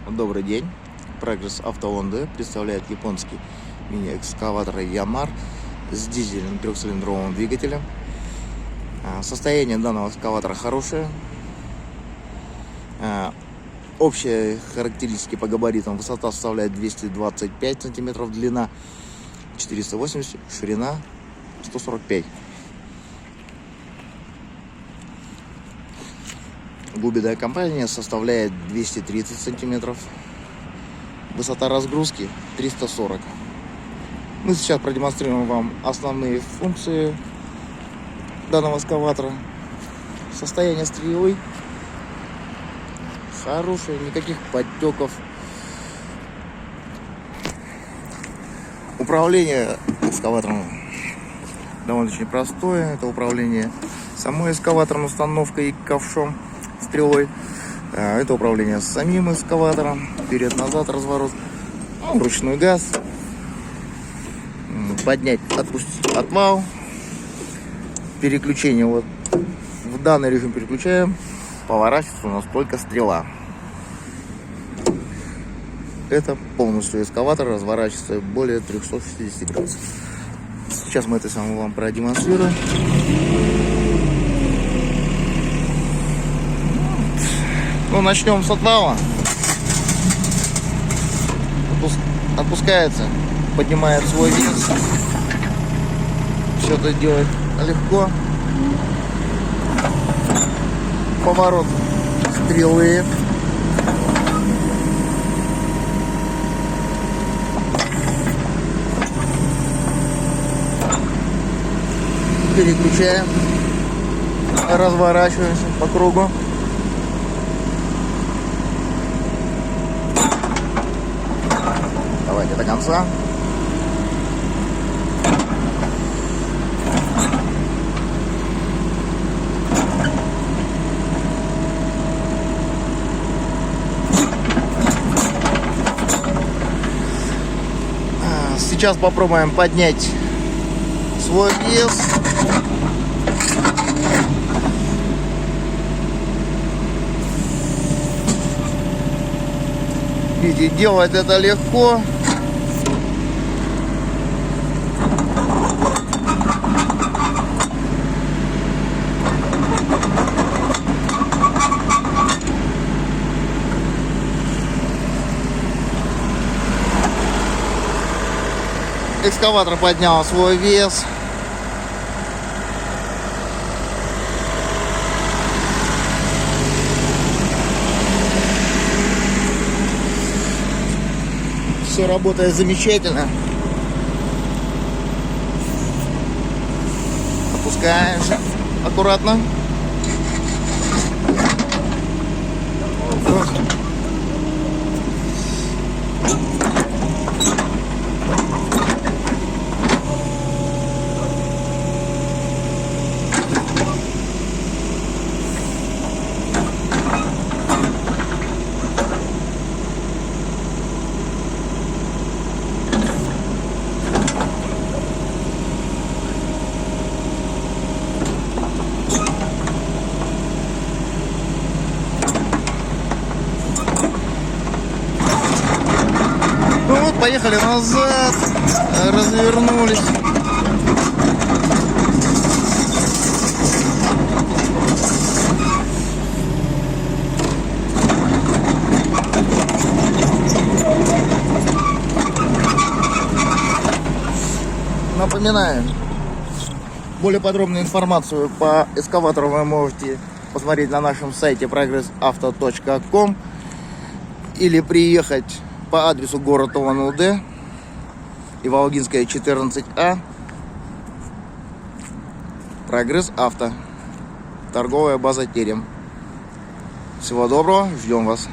Добрый день. Прогресс Авто ОНД представляет японский мини-экскаватор Ямар с дизельным трехцилиндровым двигателем. Состояние данного экскаватора хорошее. Общие характеристики по габаритам: высота составляет 225 сантиметров, длина 480, ширина 145. Глубина компания составляет 230 сантиметров. Высота разгрузки 340. Мы сейчас продемонстрируем вам основные функции данного экскаватора. Состояние стрелы хорошее, никаких подтеков. Управление экскаватором довольно-таки простое. Это управление самой экскаваторной установкой и ковшом, стрелой. Это управление самим экскаватором. Вперед-назад разворот. Ручной газ. Поднять, отпустить отвал. Переключение. Вот в данный режим переключаем. Поворачивается у нас только стрела. Это полностью экскаватор разворачивается более 360 градусов. Сейчас мы это вам продемонстрируем. Ну, начнем с отвала. Отпускается, поднимает свой вес. Все это делает легко. Поворот стрелы. Переключаем. Разворачиваемся по кругу. Давайте до конца. Сейчас попробуем поднять свой вес. Видите, делать это легко. Экскаватор поднял свой вес. Все работает замечательно. Опускаемся аккуратно. Ну вот, поехали назад, развернулись. Напоминаем, более подробную информацию по экскаватору вы можете посмотреть на нашем сайте progressauto.com или приехать по адресу город ОНД, Иволгинская, 14А. Прогресс Авто. Торговая база Терем. Всего доброго, ждем вас.